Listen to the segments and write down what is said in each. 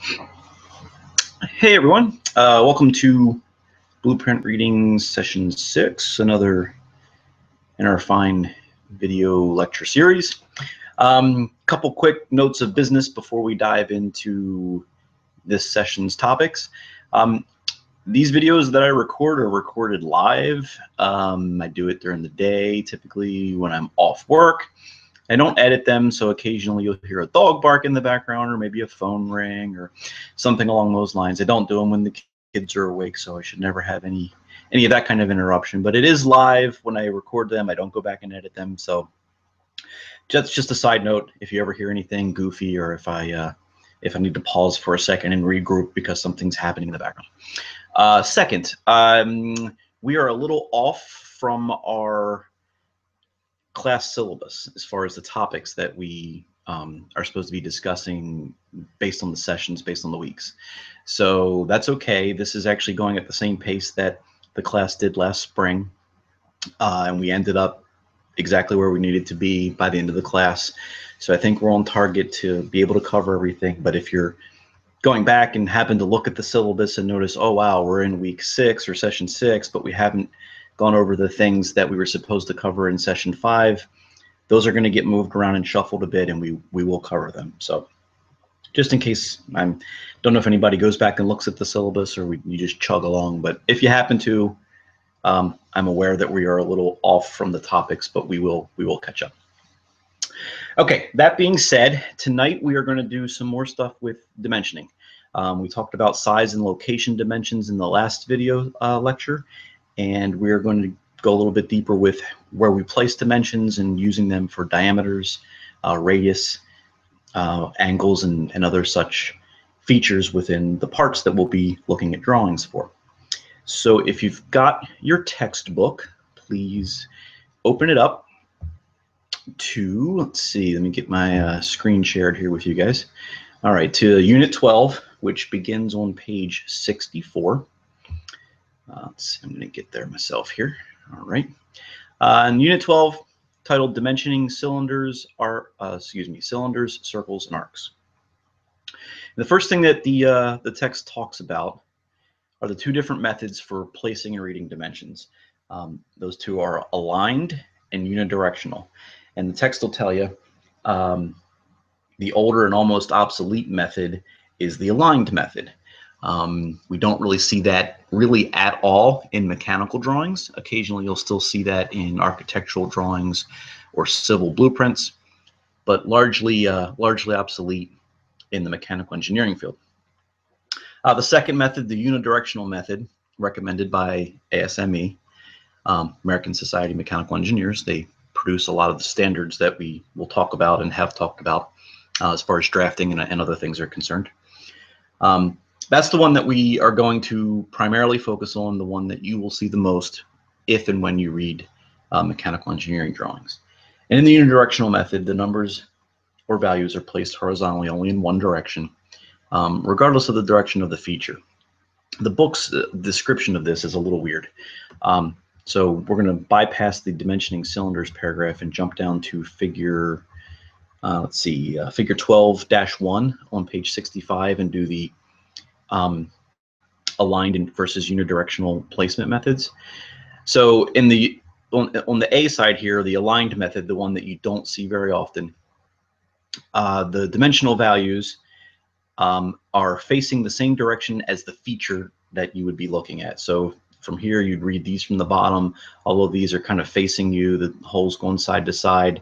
Hey everyone, welcome to Blueprint Readings Session 6, another in our fine video lecture series. Couple quick notes of business before we dive into this session's topics. These videos that I record are recorded live. I do it during the day, typically when I'm off work. I don't edit them, so occasionally you'll hear a dog bark in the background or maybe a phone ring or something along those lines. I don't do them when the kids are awake, so I should never have any of that kind of interruption. But it is live when I record them. I don't go back and edit them. So just a side note, if you ever hear anything goofy or if I need to pause for a second and regroup because something's happening in the background. Second, we are a little off from our class syllabus as far as the topics that we are supposed to be discussing based on the sessions, based on the weeks. So that's okay. This is actually going at the same pace that the class did last spring, and we ended up exactly where we needed to be by the end of the class. So I think we're on target to be able to cover everything. But if you're going back and happen to look at the syllabus and notice, oh wow, we're in week 6 or session 6, but we haven't gone over the things that we were supposed to cover in session 5, those are going to get moved around and shuffled a bit, and we will cover them. So just in case, I don't know if anybody goes back and looks at the syllabus or you just chug along, but if you happen to, I'm aware that we are a little off from the topics, but we will catch up. Okay, that being said, tonight we are going to do some more stuff with dimensioning. We talked about size and location dimensions in the last video lecture, and we're going to go a little bit deeper with where we place dimensions and using them for diameters, radius, angles, and other such features within the parts that we'll be looking at drawings for. So if you've got your textbook, please open it up to, let's see, let me get my screen shared here with you guys. All right, to Unit 12, which begins on page 64. Let's see, I'm going to get there myself here. All right. In Unit 12, titled Dimensioning Cylinders, Cylinders, Circles, and Arcs. And the first thing that the text talks about are the two different methods for placing and reading dimensions. Those two are aligned and unidirectional. And the text will tell you the older and almost obsolete method is the aligned method. We don't really see that really at all in mechanical drawings. Occasionally you'll still see that in architectural drawings or civil blueprints, but largely obsolete in the mechanical engineering field. The second method, the unidirectional method, recommended by ASME, American Society of Mechanical Engineers. They produce a lot of the standards that we will talk about and have talked about as far as drafting and other things are concerned. That's the one that we are going to primarily focus on, the one that you will see the most if and when you read mechanical engineering drawings. And in the unidirectional method, the numbers or values are placed horizontally only in one direction, regardless of the direction of the feature. The book's description of this is a little weird. So we're going to bypass the dimensioning cylinders paragraph and jump down to figure, let's see, figure 12-1 on page 65 and do the aligned versus unidirectional placement methods. So in on the A side here, the aligned method, the one that you don't see very often, the dimensional values are facing the same direction as the feature that you would be looking at. So from here, you'd read these from the bottom. All of these are kind of facing you, the holes going side to side.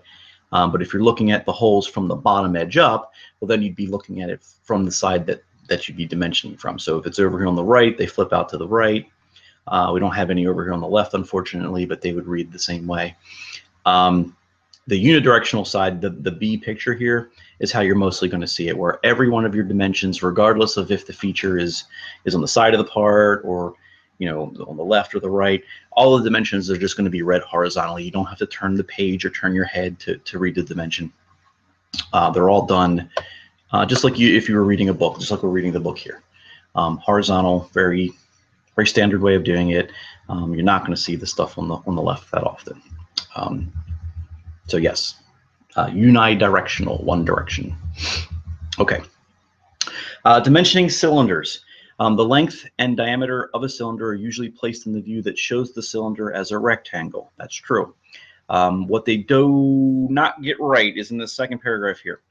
But if you're looking at the holes from the bottom edge up, well, then you'd be looking at it from the side that you'd be dimensioning from. So if it's over here on the right, they flip out to the right. We don't have any over here on the left, unfortunately, but they would read the same way. The unidirectional side, the B picture here, is how you're mostly going to see it, where every one of your dimensions, regardless of if the feature is on the side of the part or on the left or the right, all the dimensions are just going to be read horizontally. You don't have to turn the page or turn your head to read the dimension. They're all done just like if you were reading a book, just like we're reading the book here. Horizontal, very standard way of doing it. You're not going to see the stuff on the left that often. So yes, unidirectional, one direction. Okay. Dimensioning cylinders. The length and diameter of a cylinder are usually placed in the view that shows the cylinder as a rectangle. That's true. What they do not get right is in the second paragraph here.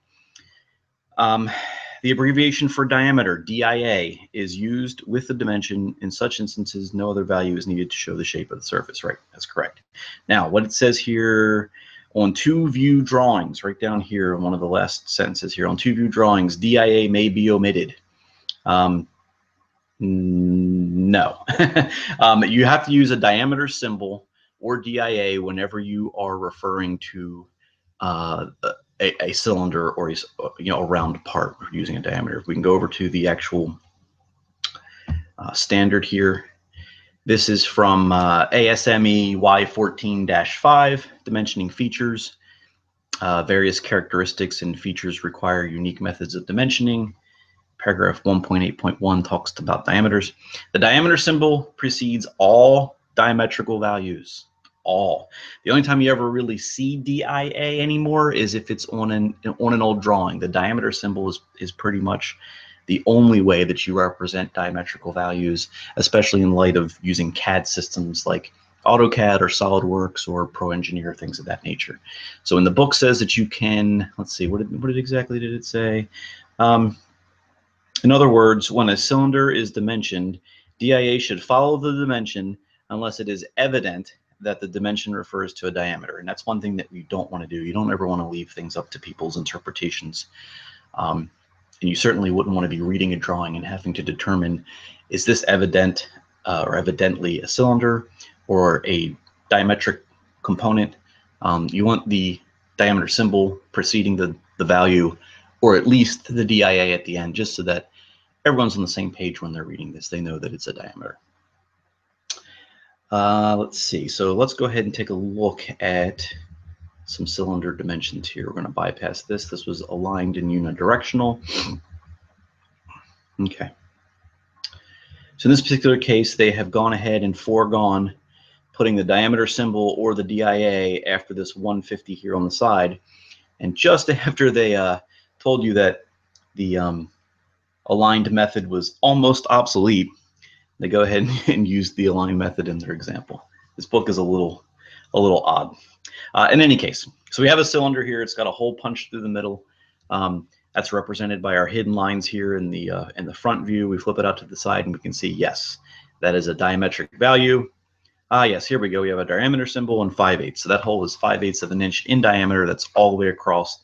The abbreviation for diameter, DIA, is used with the dimension. In such instances, no other value is needed to show the shape of the surface. Right, that's correct. Now, what it says here on two view drawings, right down here in one of the last sentences here, on two view drawings, DIA may be omitted. No. You have to use a diameter symbol or DIA whenever you are referring to a cylinder or a round part using a diameter. If we can go over to the actual standard here. This is from ASME Y14-5, dimensioning features. Various characteristics and features require unique methods of dimensioning. Paragraph 1.8.1 talks about diameters. The diameter symbol precedes all diametrical values. All. The only time you ever really see DIA anymore is if it's on an old drawing. The diameter symbol is pretty much the only way that you represent diametrical values, especially in light of using CAD systems like AutoCAD or SolidWorks or ProEngineer, things of that nature. So in the book says that you can, let's see, what exactly did it say? In other words, when a cylinder is dimensioned, DIA should follow the dimension unless it is evident that the dimension refers to a diameter. And that's one thing that we don't want to do. You don't ever want to leave things up to people's interpretations. And you certainly wouldn't want to be reading a drawing and having to determine, is this evident or evidently a cylinder or a diametric component? You want the diameter symbol preceding the value, or at least the DIA at the end, just so that everyone's on the same page when they're reading this. They know that it's a diameter. Let's see. So let's go ahead and take a look at some cylinder dimensions here. We're going to bypass this. This was aligned and unidirectional. Okay. So in this particular case, they have gone ahead and foregone putting the diameter symbol or the DIA after this 150 here on the side. And just after they told you that the aligned method was almost obsolete, they go ahead and use the aligned method in their example. This book is a little odd. In any case, so we have a cylinder here. It's got a hole punched through the middle. That's represented by our hidden lines here in the front view. We flip it out to the side and we can see, yes, that is a diametric value. Yes, here we go. We have a diameter symbol and 5/8. So that hole is 5/8 of an inch in diameter. That's all the way across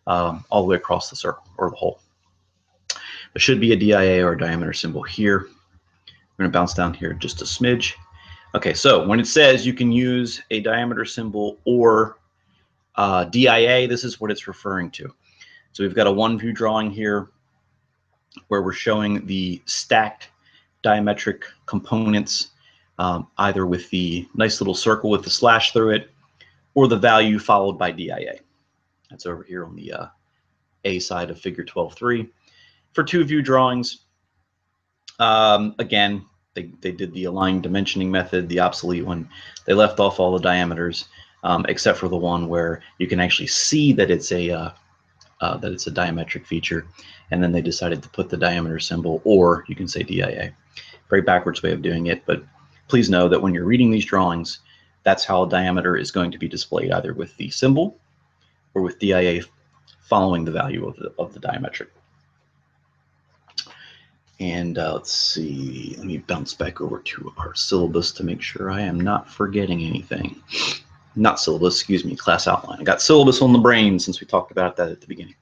the circle or the hole. There should be a DIA or a diameter symbol here. We're going to bounce down here just a smidge. Okay, so when it says you can use a diameter symbol or DIA, this is what it's referring to. So we've got a one view drawing here where we're showing the stacked diametric components, either with the nice little circle with the slash through it or the value followed by DIA. That's over here on the A side of figure 12.3. For two view drawings, again, they did the aligned dimensioning method, the obsolete one. They left off all the diameters, except for the one where you can actually see that it's a diametric feature, and then they decided to put the diameter symbol, or you can say DIA. Very backwards way of doing it, but please know that when you're reading these drawings, that's how a diameter is going to be displayed, either with the symbol or with DIA following the value of the diametric. And let's see, let me bounce back over to our syllabus to make sure I am not forgetting anything. Not syllabus, excuse me, class outline. I got syllabus on the brain since we talked about that at the beginning.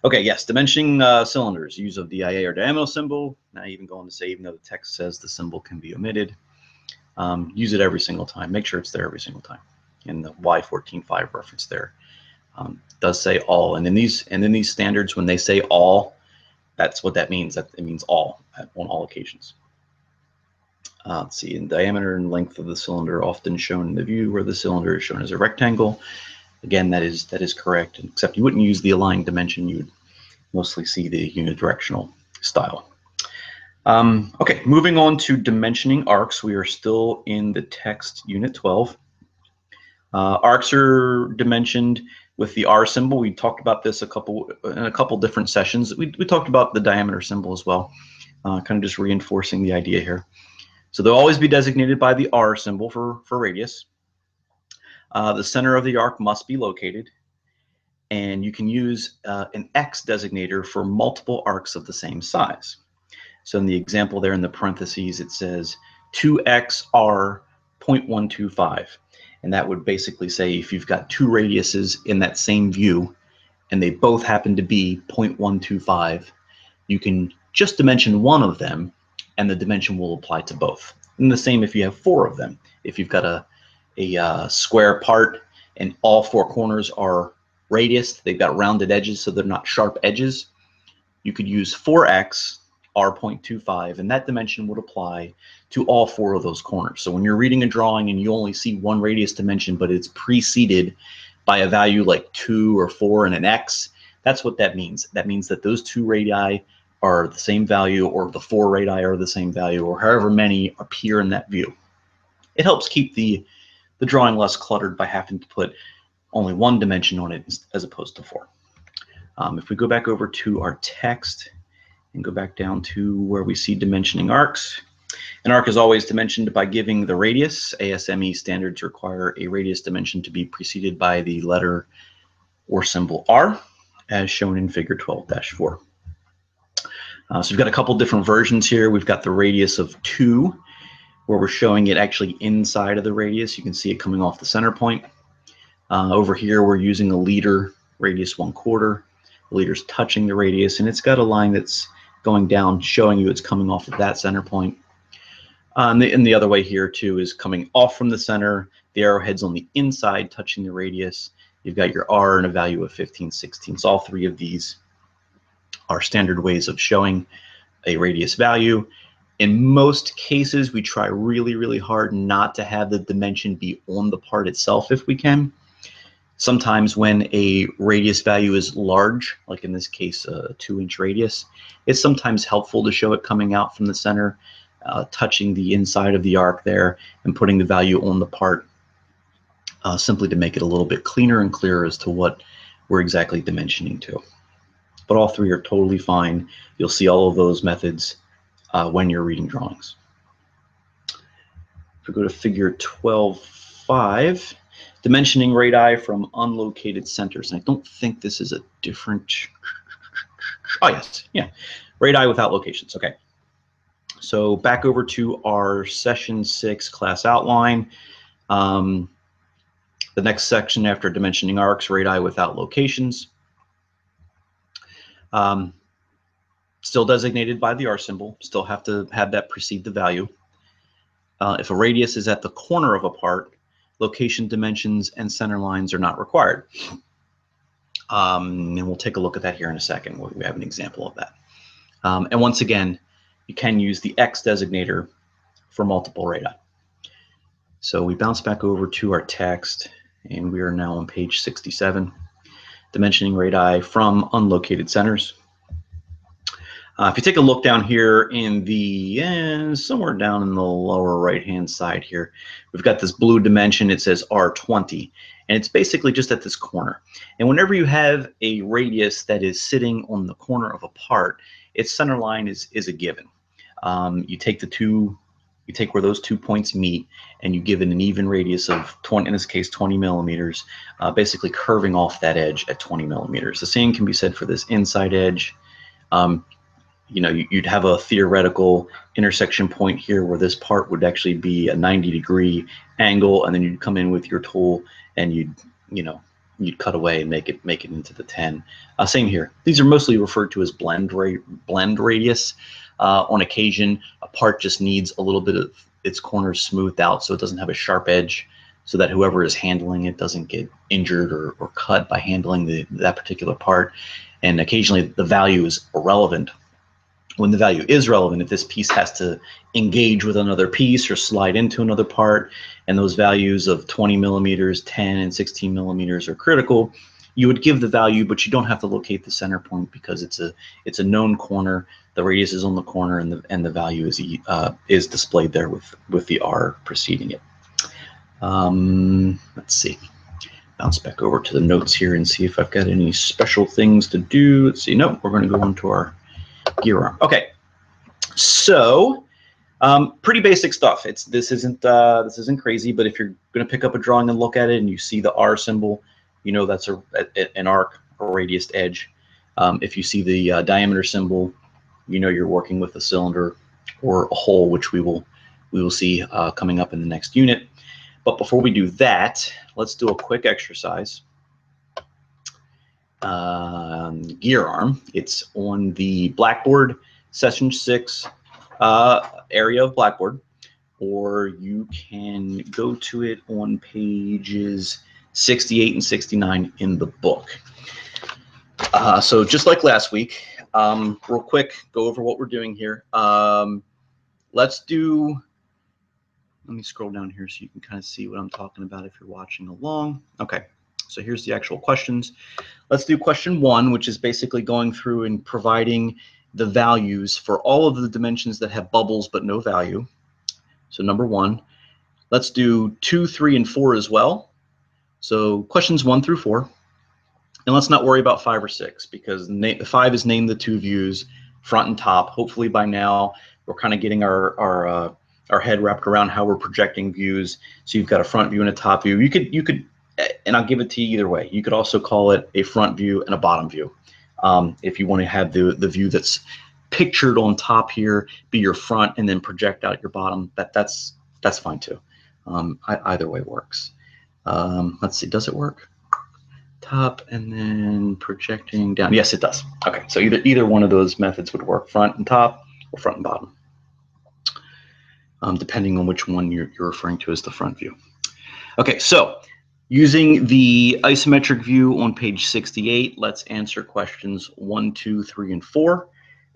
Okay, yes, dimensioning cylinders, use of DIA or diameter symbol. Now even going to say, even though the text says the symbol can be omitted, use it every single time. Make sure it's there every single time. In the Y14.5 reference there, does say all. And in these standards, when they say all, that's what that means. That it means all on all occasions. Let's see, in diameter and length of the cylinder often shown in the view where the cylinder is shown as a rectangle. Again, that is correct, except you wouldn't use the aligned dimension. You would mostly see the unidirectional style. Okay, moving on to dimensioning arcs. We are still in the text unit 12. Arcs are dimensioned with the R symbol. We talked about this in a couple different sessions. We talked about the diameter symbol as well, kind of just reinforcing the idea here. So they'll always be designated by the R symbol for radius. The center of the arc must be located, and you can use an X designator for multiple arcs of the same size. So in the example there in the parentheses, it says 2xr 0.125. And that would basically say if you've got two radiuses in that same view and they both happen to be 0.125, you can just dimension one of them and the dimension will apply to both. And the same if you have four of them. If you've got a square part and all four corners are radius, they've got rounded edges so they're not sharp edges, you could use 4x r.25, and that dimension would apply to all four of those corners. So when you're reading a drawing and you only see one radius dimension, but it's preceded by a value like 2 or 4 and an x, that's what that means. That means that those two radii are the same value, or the 4 radii are the same value, or however many appear in that view. It helps keep the drawing less cluttered by having to put only one dimension on it as opposed to 4. If we go back over to our text and go back down to where we see dimensioning arcs, an arc is always dimensioned by giving the radius. ASME standards require a radius dimension to be preceded by the letter or symbol R, as shown in figure 12-4. So we've got a couple different versions here. We've got the radius of 2, where we're showing it actually inside of the radius. You can see it coming off the center point. Over here, we're using a liter, radius 1/4. The liter's touching the radius, and it's got a line that's going down, showing you it's coming off of that center point. And the other way here too is coming off from the center. The arrowhead's on the inside, touching the radius. You've got your R and a value of 15/16. All three of these are standard ways of showing a radius value. In most cases, we try really, really hard not to have the dimension be on the part itself if we can. Sometimes when a radius value is large, like in this case, a 2-inch radius, it's sometimes helpful to show it coming out from the center, touching the inside of the arc there and putting the value on the part, simply to make it a little bit cleaner and clearer as to what we're exactly dimensioning to. But all three are totally fine. You'll see all of those methods when you're reading drawings. If we go to figure 12.5, dimensioning radii from unlocated centers. And I don't think this is a different, oh yes, yeah, radii without locations, okay. So back over to our session 6 class outline. The next section after dimensioning arcs, radii without locations. Still designated by the R symbol, still have to have that precede the value. If a radius is at the corner of a part, location dimensions and center lines are not required. And we'll take a look at that here in a second. We have an example of that. And once again, you can use the X designator for multiple radii. So we bounce back over to our text, and we are now on page 67, dimensioning radii from unlocated centers. If you take a look down here in the, somewhere down in the lower right-hand side here, we've got this blue dimension. It says R20, and it's basically just at this corner. And whenever you have a radius that is sitting on the corner of a part, its center line is a given. You take where those 2 points meet, and you give it an even radius of 20, in this case 20 millimeters, basically curving off that edge at 20 millimeters. The same can be said for this inside edge. You know, you'd have a theoretical intersection point here where this part would actually be a 90-degree angle, and then you'd come in with your tool and you'd cut away and make it into the 10. Same here. These are mostly referred to as blend radius. On occasion, a part just needs a little bit of its corners smoothed out so it doesn't have a sharp edge, so that whoever is handling it doesn't get injured or cut by handling that particular part. And occasionally the value is irrelevant. When the value is relevant, if this piece has to engage with another piece or slide into another part, and those values of 20 millimeters, 10 and 16 millimeters are critical, you would give the value, but you don't have to locate the center point because it's a known corner. The radius is on the corner, and the value is displayed there with the R preceding it. Let's see. bounce back over to the notes here and see if I've got any special things to do. Let's see. Nope, we're going to go into our gear arm. Okay, so pretty basic stuff. This isn't crazy, but if you're going to pick up a drawing and look at it and you see the R symbol, you know that's an arc or radiused edge. If you see the diameter symbol, you know you're working with a cylinder or a hole, which we will see coming up in the next unit. But before we do that, let's do a quick exercise. Gear arm. It's on the Blackboard Session 6 area of Blackboard, or you can go to it on pages 68 and 69 in the book. So just like last week, real quick, go over what we're doing here. Let me scroll down here so you can kind of see what I'm talking about if you're watching along. Okay, so here's the actual questions. Let's do question 1, which is basically going through and providing the values for all of the dimensions that have bubbles but no value. So number 1. Let's do 2, 3, and 4 as well. So questions 1 through 4. And let's not worry about 5 or 6 because 5 is name the 2 views, front and top. Hopefully by now we're kind of getting our head wrapped around how we're projecting views. So you've got a front view and a top view. You could, and I'll give it to you either way. You could also call it a front view and a bottom view. If you want to have the view that's pictured on top here be your front and then project out your bottom, that's fine too. Either way works. Let's see, does it work? Top and then projecting down. Yes, it does. Okay, so either one of those methods would work, front and top or front and bottom. Depending on which one you're referring to as the front view. Okay, so using the isometric view on page 68, let's answer questions 1, 2, 3, and 4.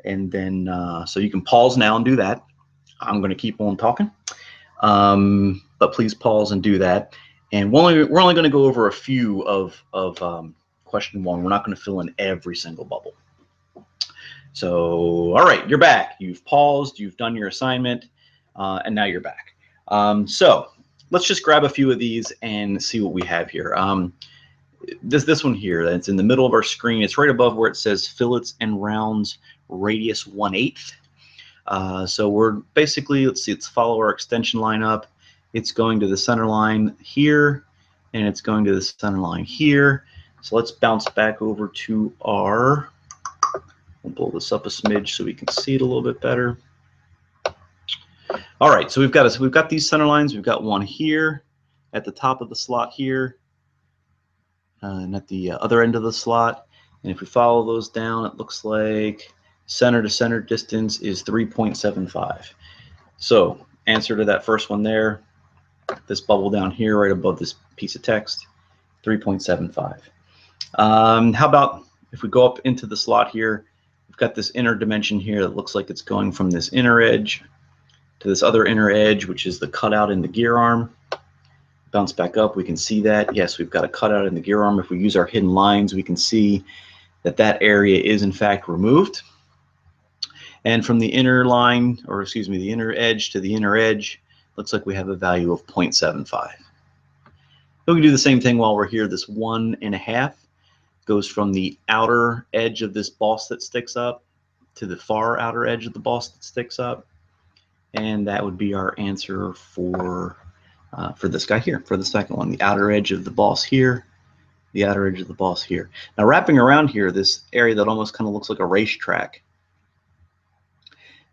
And then, so you can pause now and do that. I'm going to keep on talking, but please pause and do that. And we're only going to go over a few of question 1. We're not going to fill in every single bubble. So, all right, you're back. You've paused, you've done your assignment. And now you're back. So let's just grab a few of these and see what we have here. This one here, that's in the middle of our screen. It's right above where it says fillets and rounds radius 1/8. So we're basically, let's see, let's follow our extension line up. It's going to the center line here, and it's going to the center line here. So let's bounce back over to our, we'll blow this up a smidge so we can see it a little bit better. All right, so we've got these center lines. We've got one here at the top of the slot here, and at the other end of the slot. And if we follow those down, it looks like center to center distance is 3.75. So answer to that first one there, this bubble down here right above this piece of text, 3.75. How about if we go up into the slot here, we've got this inner dimension here that looks like it's going from this inner edge to this other inner edge, which is the cutout in the gear arm. Bounce back up, we can see that. Yes, we've got a cutout in the gear arm. If we use our hidden lines, we can see that that area is in fact removed. And from the inner line, or excuse me, the inner edge to the inner edge, looks like we have a value of 0.75. We can do the same thing while we're here. This 1.5 goes from the outer edge of this boss that sticks up to the far outer edge of the boss that sticks up. And that would be our answer for this guy here, for the second one. The outer edge of the boss here, the outer edge of the boss here. Now wrapping around here, this area that almost kind of looks like a racetrack.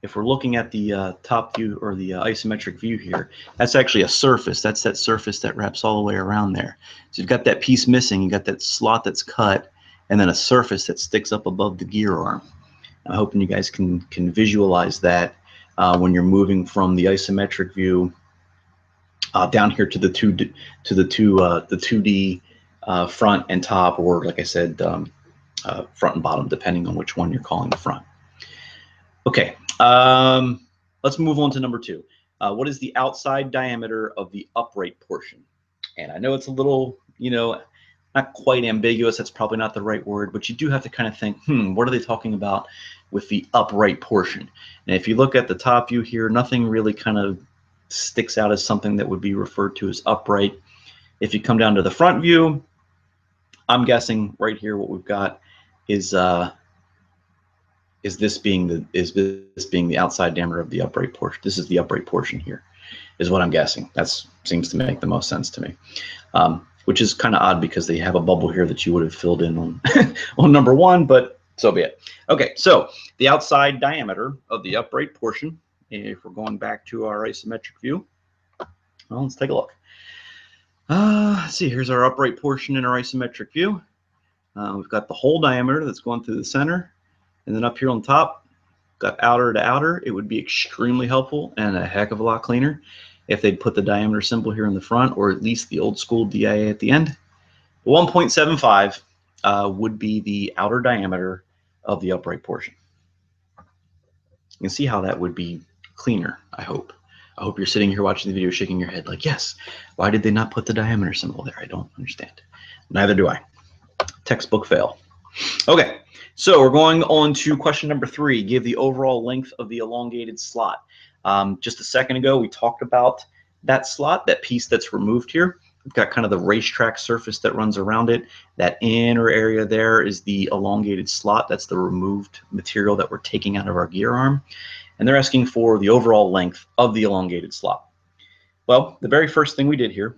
If we're looking at the top view or the isometric view here, that's actually a surface. That's that surface that wraps all the way around there. So you've got that piece missing, you've got that slot that's cut, and then a surface that sticks up above the gear arm. I'm hoping you guys can visualize that. When you're moving from the isometric view down here to the 2D front and top, or like I said, front and bottom, depending on which one you're calling the front. Okay, let's move on to number 2. What is the outside diameter of the upright portion? And I know it's a little, not quite ambiguous. That's probably not the right word, but you do have to kind of think, what are they talking about with the upright portion? And if you look at the top view here, nothing really kind of sticks out as something that would be referred to as upright. If you come down to the front view, I'm guessing right here what we've got is this being the outside diameter of the upright portion. This is the upright portion here, is what I'm guessing. That seems to make the most sense to me. Which is kind of odd because they have a bubble here that you would have filled in on on number 1, but so be it. Okay, so the outside diameter of the upright portion, if we're going back to our isometric view, well, let's take a look. Let's see, here's our upright portion in our isometric view. We've got the whole diameter that's going through the center, and then up here on top, got outer to outer. It would be extremely helpful and a heck of a lot cleaner if they'd put the diameter symbol here in the front, or at least the old school DIA at the end. 1.75 would be the outer diameter of the upright portion. You can see how that would be cleaner, I hope. I hope you're sitting here watching the video shaking your head like, yes, why did they not put the diameter symbol there? I don't understand. Neither do I. Textbook fail. Okay, so we're going on to question number 3. Give the overall length of the elongated slot. Just a second ago, we talked about that slot, that piece that's removed here. We've got kind of the racetrack surface that runs around it. That inner area there is the elongated slot. That's the removed material that we're taking out of our gear arm. And they're asking for the overall length of the elongated slot. Well, the very first thing we did here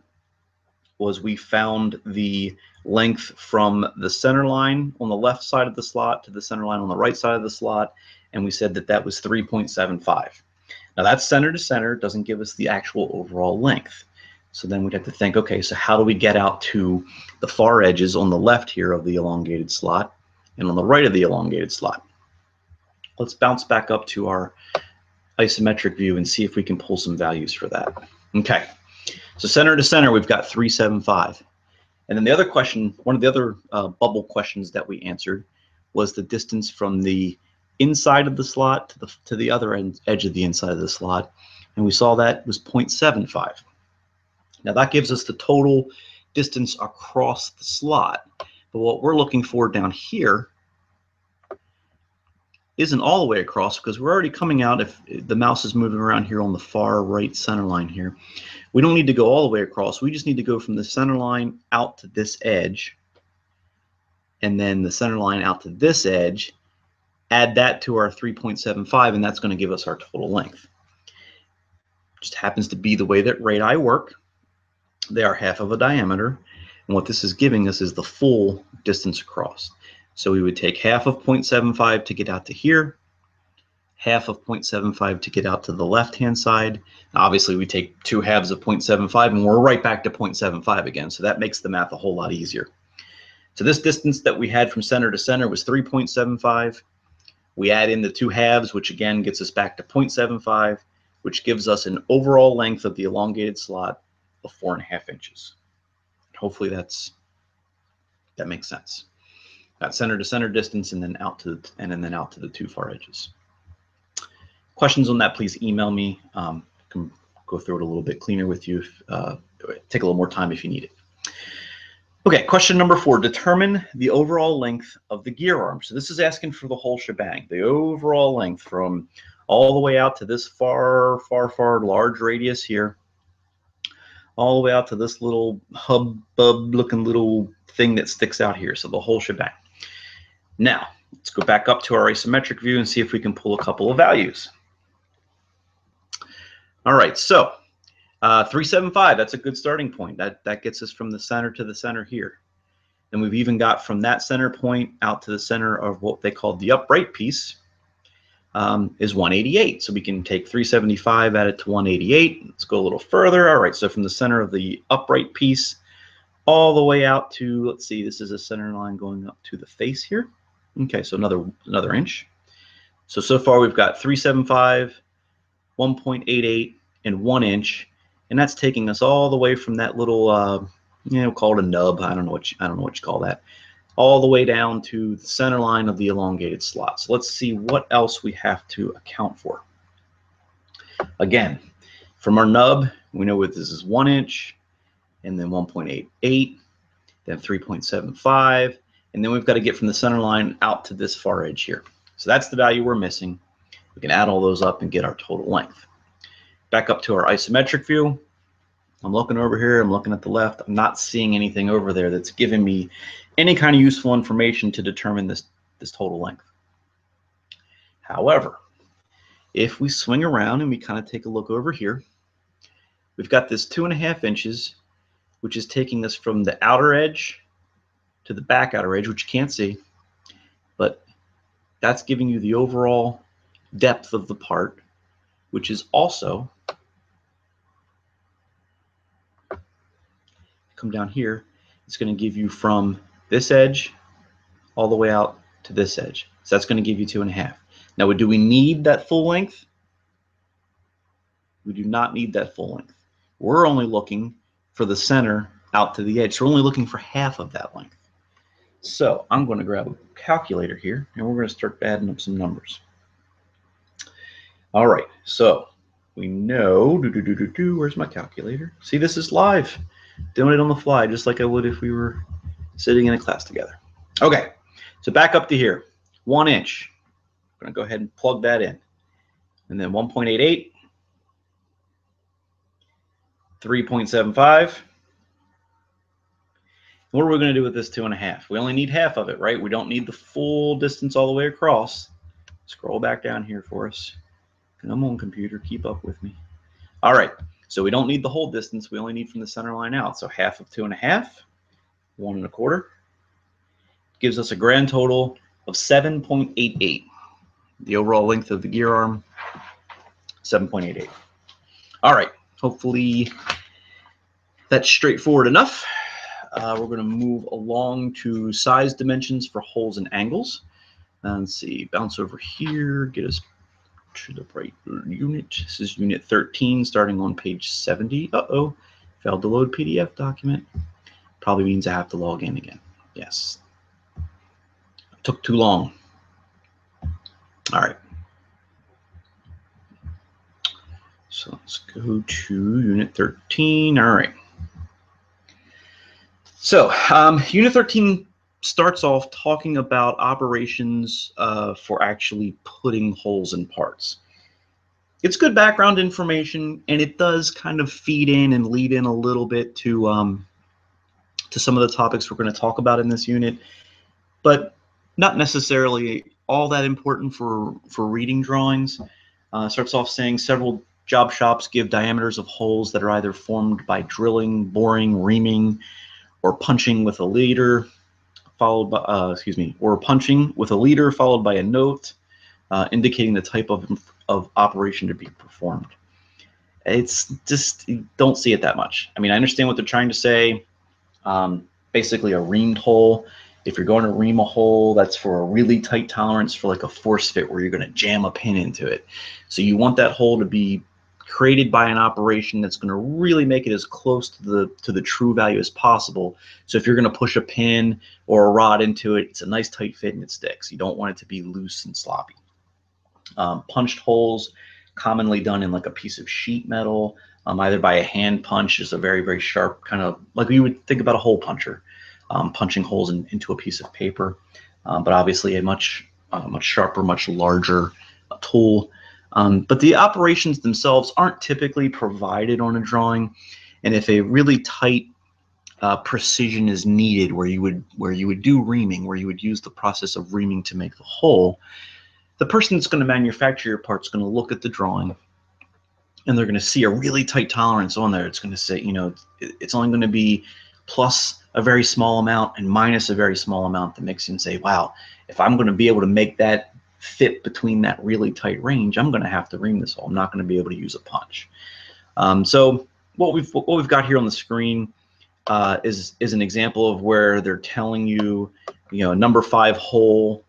was we found the length from the center line on the left side of the slot to the center line on the right side of the slot, and we said that that was 3.75. Now that's center to center, doesn't give us the actual overall length. So then we'd have to think, okay, so how do we get out to the far edges on the left here of the elongated slot and on the right of the elongated slot? Let's bounce back up to our isometric view and see if we can pull some values for that. Okay, so center to center, we've got 375. And then the other question, one of the other bubble questions that we answered was the distance from the inside of the slot to the other edge of the inside of the slot. And we saw that was 0.75. Now that gives us the total distance across the slot. But what we're looking for down here isn't all the way across, because we're already coming out, if the mouse is moving around here on the far right center line here, we don't need to go all the way across. We just need to go from the center line out to this edge, and then the center line out to this edge, add that to our 3.75, and that's going to give us our total length. Just happens to be the way that radii work. They are half of a diameter, and what this is giving us is the full distance across. So we would take half of 0.75 to get out to here, half of 0.75 to get out to the left-hand side. Now, obviously, we take 2 halves of 0.75, and we're right back to 0.75 again, so that makes the math a whole lot easier. So this distance that we had from center to center was 3.75. We add in the 2 halves, which again gets us back to 0.75, which gives us an overall length of the elongated slot of 4.5 inches. Hopefully that makes sense. Got center to center distance, and then out to the 2 far edges. Questions on that, please email me. I can go through it a little bit cleaner with you. Take a little more time if you need it. Okay, question number 4. Determine the overall length of the gear arm. So this is asking for the whole shebang, the overall length from all the way out to this far large radius here, all the way out to this little hubbub looking little thing that sticks out here. So the whole shebang. Now, let's go back up to our isometric view and see if we can pull a couple of values. All right, so 375, that's a good starting point. That gets us from the center to the center here. And we've even got from that center point out to the center of what they call the upright piece is 188. So we can take 375, add it to 188. Let's go a little further. All right, so from the center of the upright piece all the way out to, let's see, this is a center line going up to the face here. Okay, so another inch. So far we've got 375, 1.88, and 1 inch, and that's taking us all the way from that little, call it a nub. I don't know what you call that, all the way down to the center line of the elongated slot. So let's see what else we have to account for. Again, from our nub, we know what this is: 1 inch, and then 1.88, then 3.75. And then we've got to get from the center line out to this far edge here. So that's the value we're missing. We can add all those up and get our total length. Back up to our isometric view. I'm looking over here, I'm looking at the left, I'm not seeing anything over there that's giving me any kind of useful information to determine this total length. However, if we swing around and we kind of take a look over here, we've got this 2.5 inches, which is taking us from the outer edge to the back outer edge, which you can't see, but that's giving you the overall depth of the part, which is also, come down here, it's going to give you from this edge all the way out to this edge. So that's going to give you 2.5. Now, do we need that full length? We do not need that full length. We're only looking for the center out to the edge. So we're only looking for half of that length. So I'm going to grab a calculator here, and we're going to start adding up some numbers. All right, so we know, where's my calculator? See, this is live, doing it on the fly, just like I would if we were sitting in a class together. Okay, so back up to here, 1 inch. I'm going to go ahead and plug that in. And then 1.88, 3.75. What are we going to do with this 2.5? We only need half of it, right? We don't need the full distance all the way across. Scroll back down here for us. Come on, computer, keep up with me. All right, so we don't need the whole distance. We only need from the center line out. So half of 2.5, 1 1/4, gives us a grand total of 7.88. The overall length of the gear arm, 7.88. All right, hopefully that's straightforward enough. We're going to move along to size dimensions for holes and angles. Let's see, bounce over here, get us to the right unit. This is unit 13, starting on page 70. Uh-oh, failed to load PDF document. Probably means I have to log in again. Yes. Took too long. All right. So let's go to unit 13. All right. So unit 13 starts off talking about operations for actually putting holes in parts. It's good background information, and it does kind of feed in and lead in a little bit to some of the topics we're going to talk about in this unit, but not necessarily all that important for reading drawings. Starts off saying several job shops give diameters of holes that are either formed by drilling, boring, reaming, or punching with a leader, followed by, or punching with a leader followed by a note indicating the type of operation to be performed. It's just, you don't see it that much. I mean, I understand what they're trying to say. Basically a reamed hole. If you're going to ream a hole, that's for a really tight tolerance for like a force fit where you're going to jam a pin into it. So you want that hole to be created by an operation that's going to really make it as close to the true value as possible. So if you're going to push a pin or a rod into it, it's a nice tight fit and it sticks. You don't want it to be loose and sloppy. Punched holes, commonly done in like a piece of sheet metal, either by a hand punch, is a very, very sharp kind of, like you would think about a hole puncher, punching holes into a piece of paper, but obviously a much sharper, much larger tool. But the operations themselves aren't typically provided on a drawing, and if a really tight precision is needed, where you would do reaming, where you would use the process of reaming to make the hole, the person that's going to manufacture your part is going to look at the drawing, and they're going to see a really tight tolerance on there. It's going to say, you know, it's only going to be plus a very small amount and minus a very small amount that makes you say, wow, if I'm going to be able to make that fit between that really tight range, I'm going to have to ream this hole. I'm not going to be able to use a punch. So what we've got here on the screen is an example of where they're telling you, number 5 hole,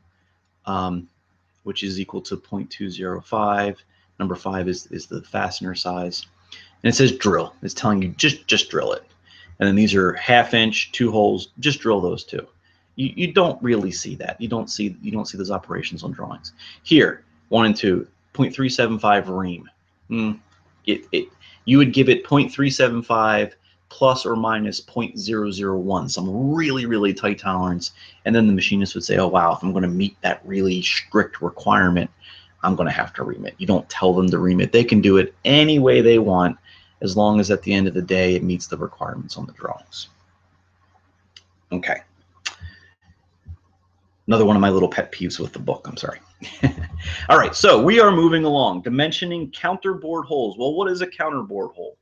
which is equal to 0.205. Number 5 is the fastener size, and it says drill. It's telling you just drill it. And then these are 1/2 inch, 2 holes. Just drill those 2. You don't really see that. You don't see those operations on drawings. Here, 1 and 2, 0.375 ream. You would give it 0.375 plus or minus 0.001, some really, really tight tolerance. And then the machinist would say, oh, wow, if I'm going to meet that really strict requirement, I'm going to have to ream it. You don't tell them to ream it. They can do it any way they want, as long as at the end of the day it meets the requirements on the drawings. Okay. Another one of my little pet peeves with the book, I'm sorry. All right, so we are moving along. Dimensioning counterbore holes. Well, what is a counterbore hole?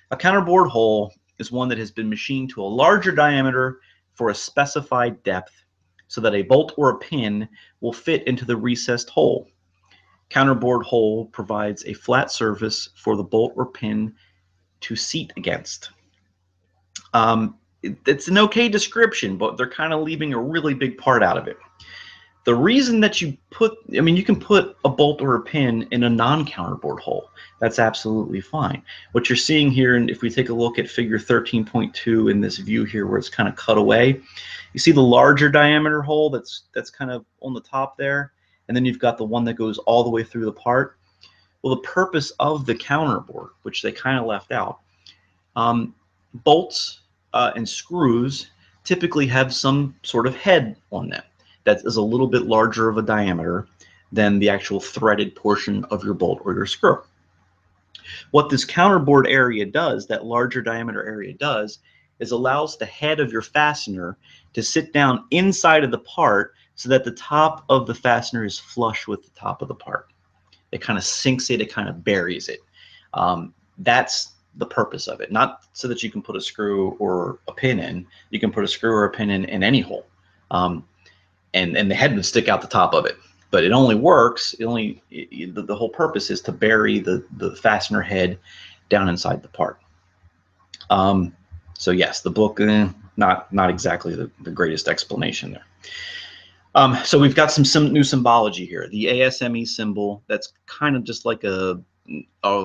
A counterbore hole is one that has been machined to a larger diameter for a specified depth so that a bolt or a pin will fit into the recessed hole. Counterbore hole provides a flat surface for the bolt or pin to seat against. It's an okay description, but they're kind of leaving a really big part out of it. The reason that you can put a bolt or a pin in a non-counterbore hole. That's absolutely fine. What you're seeing here, and if we take a look at figure 13.2 in this view here where it's kind of cut away, you see the larger diameter hole that's kind of on the top there, and then you've got the one that goes all the way through the part. Well, the purpose of the counterbore, which they kind of left out, bolts and screws typically have some sort of head on them that is a little bit larger of a diameter than the actual threaded portion of your bolt or your screw. What this counterbore area does, that larger diameter area does, is allows the head of your fastener to sit down inside of the part so that the top of the fastener is flush with the top of the part. It kind of sinks it, it kind of buries it. That's the purpose of it, not so that you can put a screw or a pin in. You can put a screw or a pin in any hole. And the head would stick out the top of it, but it only works. The whole purpose is to bury the fastener head down inside the part. So yes, the book not exactly the greatest explanation there. So we've got some new symbology here. The ASME symbol, that's kind of just like a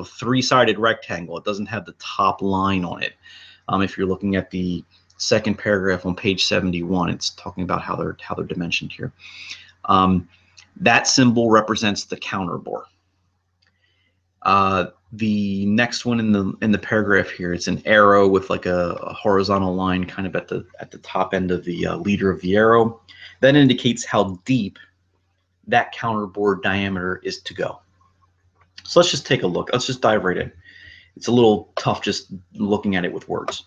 three-sided rectangle. It doesn't have the top line on it. If you're looking at the second paragraph on page 71, it's talking about how they're dimensioned here. That symbol represents the counterbore. The next one in the paragraph here, it's an arrow with like a horizontal line kind of at the top end of the leader of the arrow. That indicates how deep that counterbore diameter is to go. So let's just take a look. Let's just dive right in. It's a little tough just looking at it with words.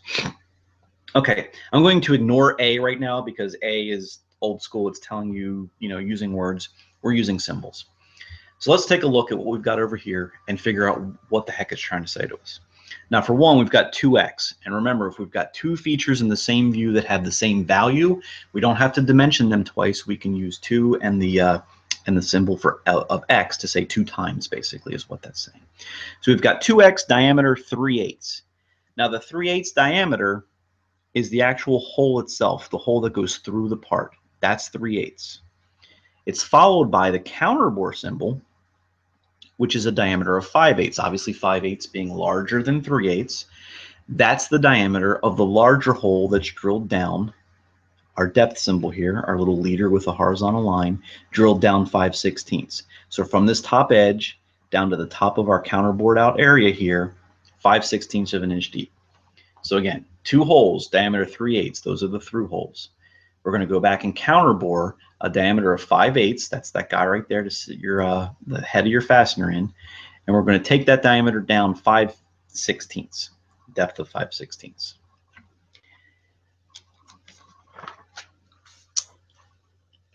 Okay, I'm going to ignore A right now because A is old school. It's telling you, using words. We're using symbols. So let's take a look at what we've got over here and figure out what the heck it's trying to say to us. Now, for one, we've got 2x. And remember, if we've got two features in the same view that have the same value, we don't have to dimension them twice. We can use 2 and the symbol of x to say 2 times, basically, is what that's saying. So we've got 2x, diameter 3/8. Now, the 3/8 diameter is the actual hole itself, the hole that goes through the part. That's 3/8. It's followed by the counterbore symbol, which is a diameter of 5/8. Obviously, 5/8 being larger than 3/8. That's the diameter of the larger hole that's drilled down. Our depth symbol here, our little leader with a horizontal line, drilled down 5/16. So from this top edge down to the top of our counterbored out area here, 5/16 of an inch deep. So again, 2 holes, diameter 3/8. Those are the through holes. We're going to go back and counterbore a diameter of 5/8. That's that guy right there to sit the head of your fastener in. And we're going to take that diameter down 5/16, depth of 5/16.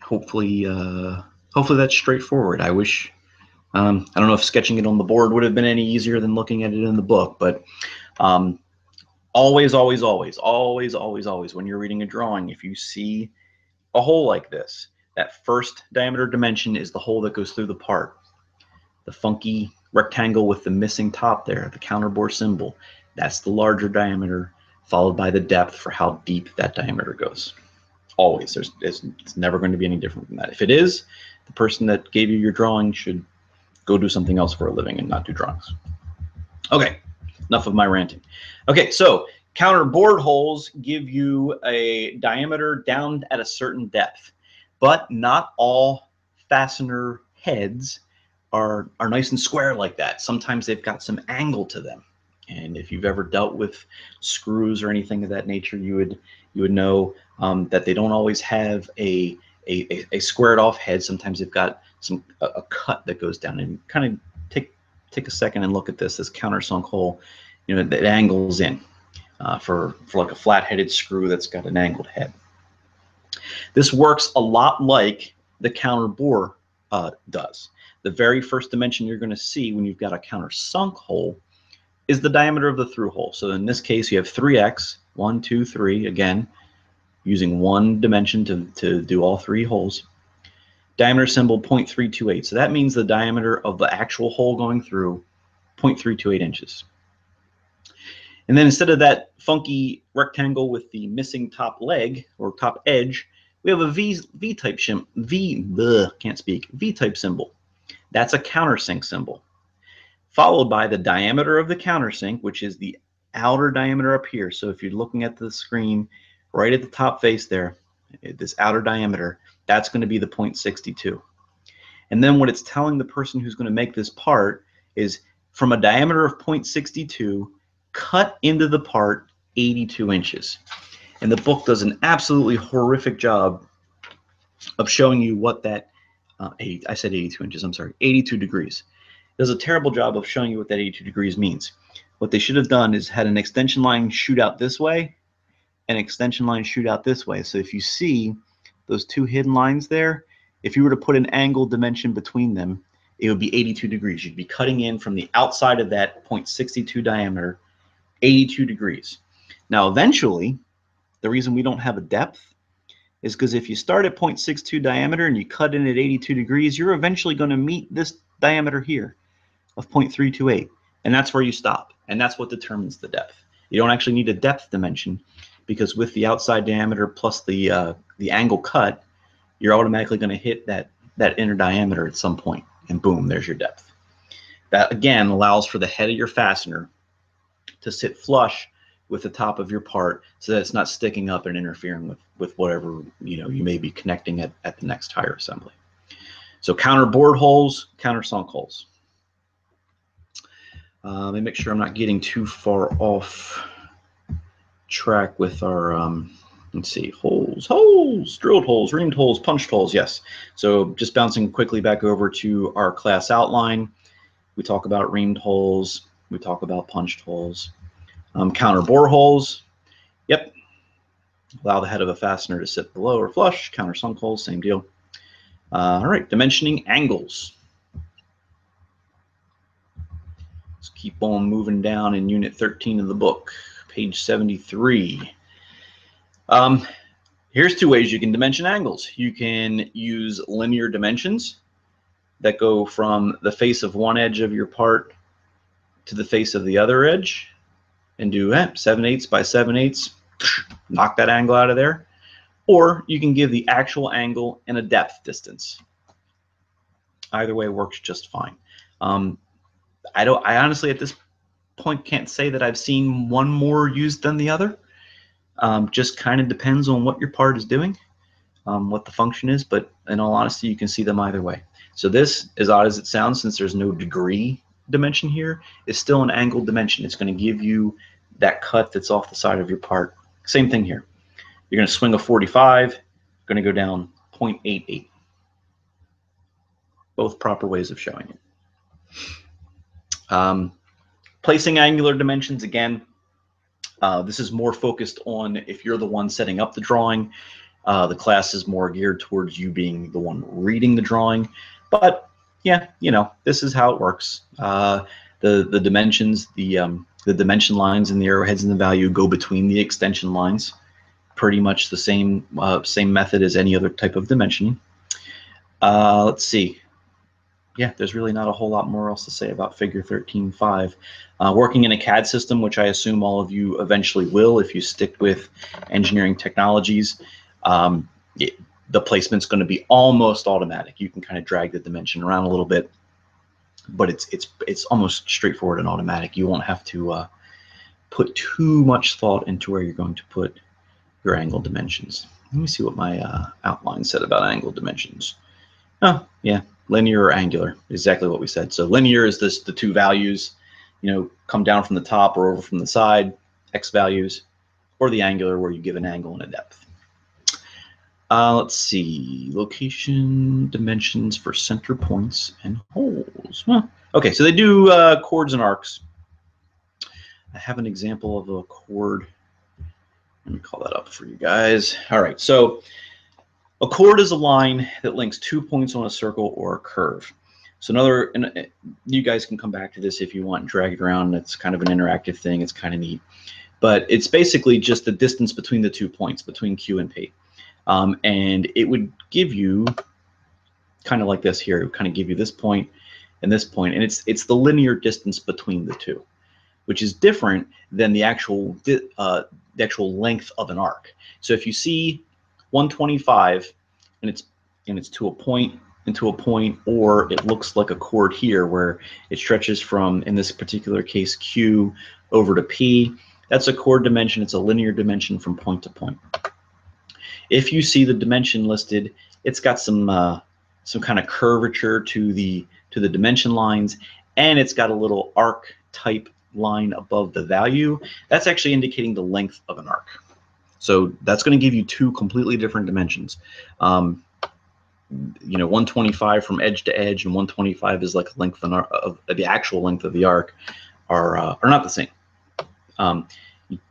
Hopefully that's straightforward. I wish, I don't know if sketching it on the board would have been any easier than looking at it in the book, but always, when you're reading a drawing, if you see a hole like this, that first diameter dimension is the hole that goes through the part. The funky rectangle with the missing top there, the counterbore symbol, that's the larger diameter, followed by the depth for how deep that diameter goes. Always. It's never going to be any different from that. If it is, the person that gave you your drawing should go do something else for a living and not do drawings. Okay, enough of my ranting. Okay, so counterbore holes give you a diameter down at a certain depth, but not all fastener heads are nice and square like that. Sometimes they've got some angle to them. And if you've ever dealt with screws or anything of that nature, you would know that they don't always have a squared off head. Sometimes they've got a cut that goes down. And kind of take a second and look at this countersunk hole. you know, that angles in for like a flat-headed screw that's got an angled head. This works a lot like the counter bore does. The very first dimension you're going to see when you've got a countersunk hole is the diameter of the through hole. So in this case, you have 3x, 1, 2, 3, again, using one dimension to do all three holes. Diameter symbol 0.328. So that means the diameter of the actual hole going through 0.328 inches. And then instead of that funky rectangle with the missing top leg or top edge, we have a V-type V-type symbol. That's a countersink symbol, followed by the diameter of the countersink, which is the outer diameter up here. So if you're looking at the screen, right at the top face there, this outer diameter, that's going to be the 0.62. And then what it's telling the person who's going to make this part is from a diameter of 0.62, cut into the part 82 inches. And the book does an absolutely horrific job of showing you what that, I said 82 inches, I'm sorry, 82 degrees. It does a terrible job of showing you what that 82 degrees means. What they should have done is had an extension line shoot out this way, an extension line shoot out this way. So if you see those two hidden lines there, if you were to put an angle dimension between them, it would be 82 degrees. You'd be cutting in from the outside of that 0.62 diameter, 82 degrees. Now, eventually, the reason we don't have a depth is because if you start at 0.62 diameter and you cut in at 82 degrees, you're eventually going to meet this diameter here of 0.328, and that's where you stop, and that's what determines the depth. You don't actually need a depth dimension, because with the outside diameter plus the angle cut, you're automatically going to hit that inner diameter at some point, and boom, there's your depth. That again allows for the head of your fastener to sit flush with the top of your part, so that it's not sticking up and interfering with whatever you may be connecting at the next tire assembly. So counter bored holes, countersunk holes. Let me make sure I'm not getting too far off track with our let's see, holes, drilled holes, reamed holes, punched holes. Yes. So just bouncing quickly back over to our class outline, we talk about reamed holes, we talk about punched holes. Counter bore holes, yep, allow the head of a fastener to sit below or flush. Countersunk holes, same deal. All right, dimensioning angles. Let's keep on moving down in unit 13 of the book, page 73. Here's two ways you can dimension angles. You can use linear dimensions that go from the face of one edge of your part to the face of the other edge, and do 7/8 by 7/8, knock that angle out of there. Or you can give the actual angle and a depth distance. Either way works just fine. I honestly at this point can't say that I've seen one more used than the other. Just kind of depends on what your part is doing, what the function is, but in all honesty, you can see them either way. So this, as odd as it sounds, since there's no degree dimension here, is still an angled dimension. It's going to give you that cut that's off the side of your part. Same thing here. You're going to swing a 45, going to go down 0.88. Both proper ways of showing it. Placing angular dimensions, again, this is more focused on if you're the one setting up the drawing. The class is more geared towards you being the one reading the drawing. But yeah, this is how it works. The dimensions, the dimension lines and the arrowheads and the value go between the extension lines. Pretty much the same method as any other type of dimensioning. Let's see. Yeah, there's really not a whole lot more else to say about figure 13.5. Working in a CAD system, which I assume all of you eventually will if you stick with engineering technologies, the placement's going to be almost automatic. You can kind of drag the dimension around a little bit, but it's almost straightforward and automatic. You won't have to put too much thought into where you're going to put your angle dimensions. Let me see what my outline said about angle dimensions. Oh, yeah, linear or angular, exactly what we said. So linear is the two values, come down from the top or over from the side, X values, or the angular where you give an angle and a depth. Let's see, location dimensions for center points and holes. Okay, so they do chords and arcs. I have an example of a chord. Let me call that up for you guys. All right, so a chord is a line that links 2 points on a circle or a curve. So you guys can come back to this if you want and drag it around. It's kind of an interactive thing. It's kind of neat. But it's basically just the distance between the 2 points, between Q and P. And it would give you kind of like this here. It would kind of give you this point and this point. And it's the linear distance between the two, which is different than the actual length of an arc. So if you see 125 and it's to a point and to a point, or it looks like a chord here where it stretches from, in this particular case, Q over to P, that's a chord dimension. It's a linear dimension from point to point. If you see the dimension listed, it's got some kind of curvature to the dimension lines, and it's got a little arc type line above the value. That's actually indicating the length of an arc. So that's going to give you two completely different dimensions. 125 from edge to edge and 125 is like a length of the actual length of the arc are not the same. You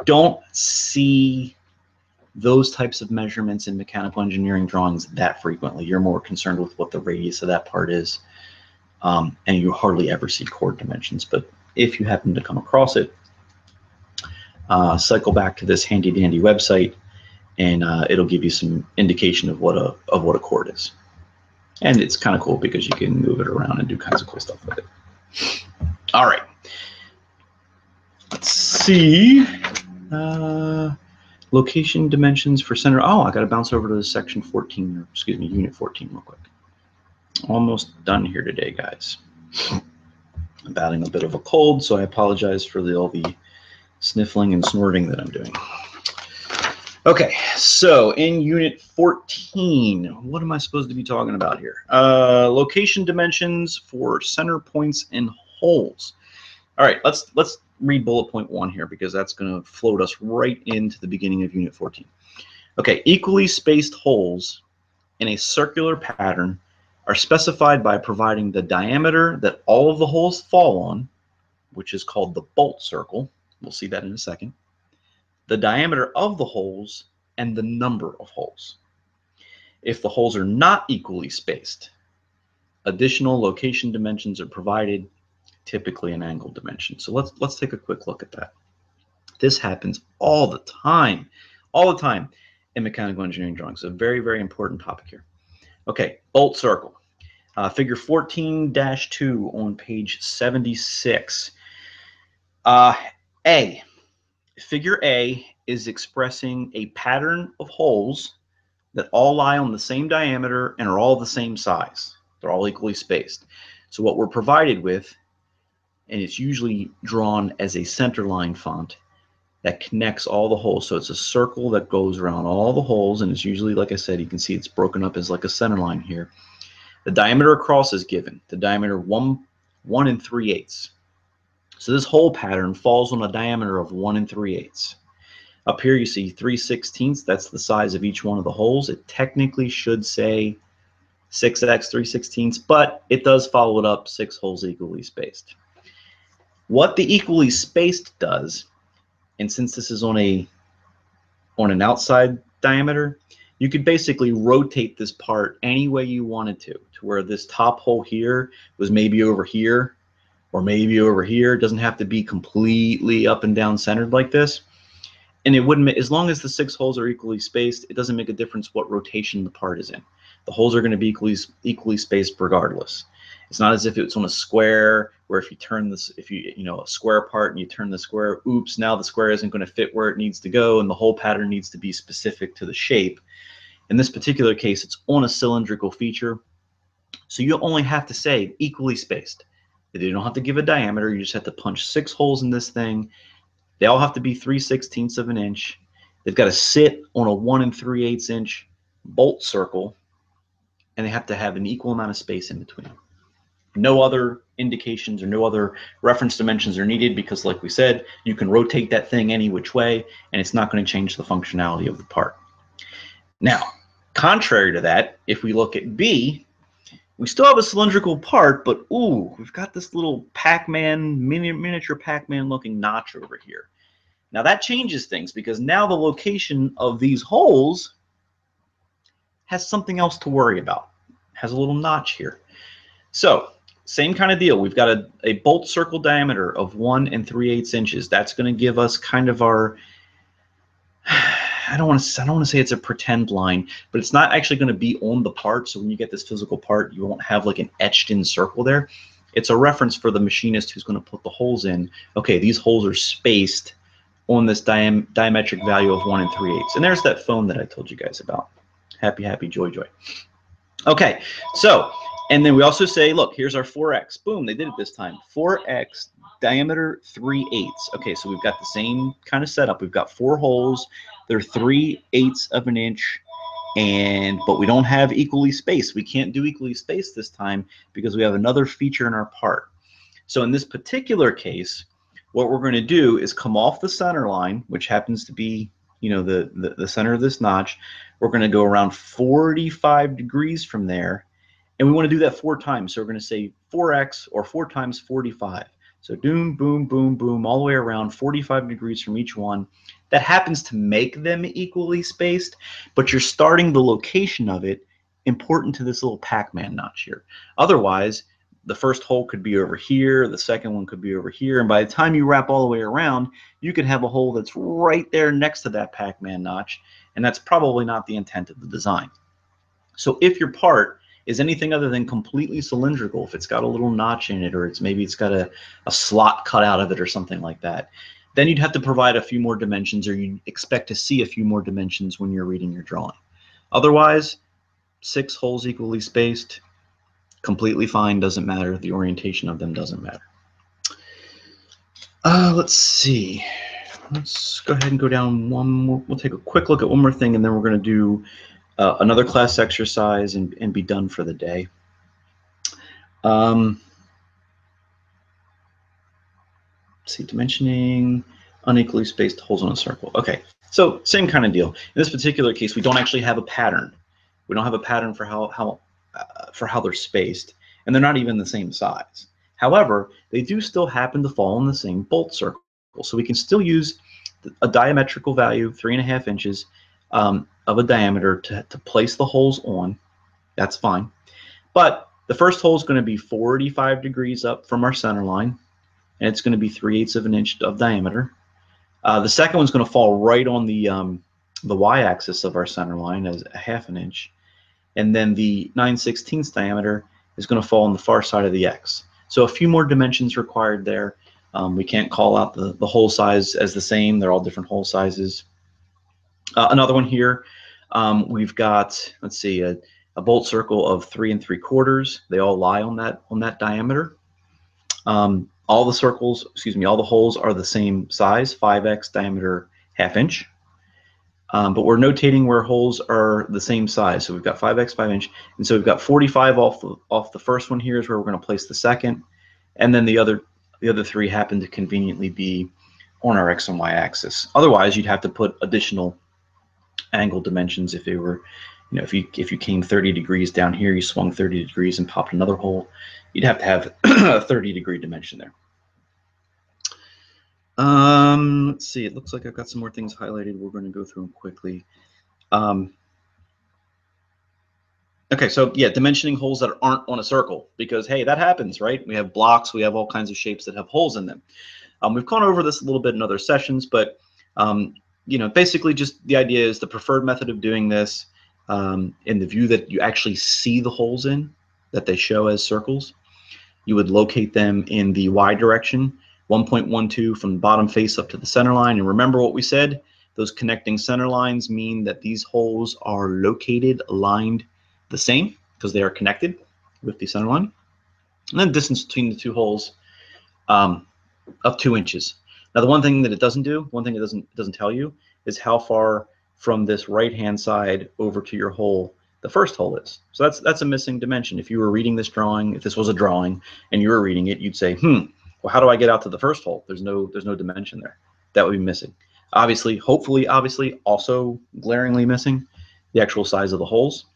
don't see those types of measurements in mechanical engineering drawings that frequently. You're more concerned with what the radius of that part is, and you hardly ever see chord dimensions. But if you happen to come across it, cycle back to this handy dandy website, and it'll give you some indication of what a chord is. And it's kind of cool because you can move it around and do kinds of cool stuff with it. All right. Let's see. Location dimensions for center. Oh, I got to bounce over to section 14, or excuse me, unit 14 real quick. Almost done here today, guys. I'm battling a bit of a cold, so I apologize for all the sniffling and snorting that I'm doing. Okay, so in unit 14, what am I supposed to be talking about here? Location dimensions for center points and holes. All right, let's read bullet point 1 here, because that's going to float us right into the beginning of unit 14. Okay, equally spaced holes in a circular pattern are specified by providing the diameter that all of the holes fall on, which is called the bolt circle. We'll see that in a second. The diameter of the holes, and the number of holes. If the holes are not equally spaced, additional location dimensions are provided, typically an angle dimension. So let's take a quick look at that. This happens all the time in mechanical engineering drawings. A very, very important topic here. Okay, bolt circle. Figure 14-2 on page 76. Figure A is expressing a pattern of holes that all lie on the same diameter and are all the same size. They're all equally spaced. So what we're provided with, and it's usually drawn as a centerline font that connects all the holes. So it's a circle that goes around all the holes, and it's usually, like I said, you can see it's broken up as like a centerline here. The diameter across is given. The diameter 1 3/8. So this hole pattern falls on a diameter of 1 3/8. Up here you see 3/16. That's the size of each one of the holes. It technically should say 6x 3/16, but it does follow it up 6 holes equally spaced. What the equally spaced does, and since this is on an outside diameter, you could basically rotate this part any way you wanted to where this top hole here was maybe over here or maybe over here. It doesn't have to be completely up and down centered like this. And it wouldn't, as long as the 6 holes are equally spaced, it doesn't make a difference what rotation the part is in. The holes are going to be equally spaced regardless. It's not as if it's on a square where if you turn this, a square part and you turn the square, oops, now the square isn't going to fit where it needs to go, and the hole pattern needs to be specific to the shape. In this particular case, it's on a cylindrical feature, so you only have to say equally spaced. You don't have to give a diameter. You just have to punch 6 holes in this thing. They all have to be 3/16 of an inch. They've got to sit on a 1 3/8 inch bolt circle, and they have to have an equal amount of space in between. No other indications or no other reference dimensions are needed because, like we said, you can rotate that thing any which way, and it's not going to change the functionality of the part. Now, contrary to that, if we look at B, we still have a cylindrical part, but ooh, we've got this little Pac-Man, miniature Pac-Man looking notch over here. Now that changes things because now the location of these holes has something else to worry about. It has a little notch here. So same kind of deal. We've got a bolt circle diameter of 1 3/8 inches. That's going to give us kind of our, I don't want to say it's a pretend line, but it's not actually going to be on the part. So when you get this physical part, you won't have like an etched in circle there. It's a reference for the machinist who's going to put the holes in. Okay, these holes are spaced on this diametric value of 1 3/8. And there's that phone that I told you guys about. Happy, happy, joy, joy. Okay, so, and then we also say, look, here's our 4x. Boom, they did it this time. 4x, diameter 3/8. Okay, so we've got the same kind of setup. We've got 4 holes. They're 3/8 of an inch, but we don't have equally spaced. We can't do equally spaced this time because we have another feature in our part. So in this particular case, what we're going to do is come off the center line, which happens to be, you know, the center of this notch. We're going to go around 45 degrees from there, and we want to do that 4 times. So we're going to say 4x or 4 times 45. So boom, boom, boom, boom, all the way around 45 degrees from each one. That happens to make them equally spaced, but you're starting the location of it important to this little Pac-Man notch here. Otherwise, the first hole could be over here, the second one could be over here, and by the time you wrap all the way around, you could have a hole that's right there next to that Pac-Man notch, and that's probably not the intent of the design. So if your part is anything other than completely cylindrical, if it's got a little notch in it, or maybe it's got a slot cut out of it or something like that, then you'd have to provide a few more dimensions, or you'd expect to see a few more dimensions when you're reading your drawing. Otherwise, 6 holes equally spaced, completely fine, doesn't matter. The orientation of them doesn't matter. Let's see. Let's go ahead and go down one more. We'll take a quick look at one more thing, and then we're going to do another class exercise and be done for the day. Let's see, dimensioning unequally spaced holes on a circle. Okay, so same kind of deal. In this particular case, we don't actually have a pattern. We don't have a pattern for how they're spaced, and they're not even the same size. However, they do still happen to fall in the same bolt circle, so we can still use a diametrical value, 3.5 inches of a diameter to place the holes on. That's fine. But the first hole is going to be 45 degrees up from our center line, and it's going to be 3/8 of an inch of diameter. The second one's going to fall right on the y-axis of our center line as a 1/2 inch, and then the 9/16 diameter is going to fall on the far side of the x. So a few more dimensions required there. We can't call out the hole size as the same. They're all different hole sizes. Another one here, we've got, let's see, a bolt circle of 3 3/4. They all lie on that diameter. All the circles, excuse me, all the holes are the same size, 5x diameter 1/2 inch. But we're notating where holes are the same size. So we've got 5x 5 inch, and so we've got 45 off the first one here is where we're going to place the second, and then the other 3 happen to conveniently be on our x and y axis. Otherwise, you'd have to put additional angle dimensions if they were, you know, if you came 30 degrees down here, you swung 30 degrees and popped another hole, you'd have to have a 30-degree dimension there. Let's see, it looks like I've got some more things highlighted. We're going to go through them quickly. Okay, so yeah, dimensioning holes that aren't on a circle, because hey, that happens, right? We have blocks, we have all kinds of shapes that have holes in them. We've gone over this a little bit in other sessions, but you know, basically just the idea is the preferred method of doing this in the view that you actually see the holes in, that they show as circles. You would locate them in the y direction, 1.12 from the bottom face up to the center line. And remember what we said, those connecting center lines mean that these holes are located, aligned the same because they are connected with the center line. And then distance between the 2 holes of 2 inches. Now the one thing that it doesn't do, one thing it doesn't tell you, is how far from this right-hand side over to your hole the first hole is. So that's a missing dimension. If you were reading this drawing, if this was a drawing and you were reading it, you'd say, well, how do I get out to the first hole? There's no dimension there. That would be missing. Obviously, hopefully, obviously, also glaringly missing the actual size of the holes.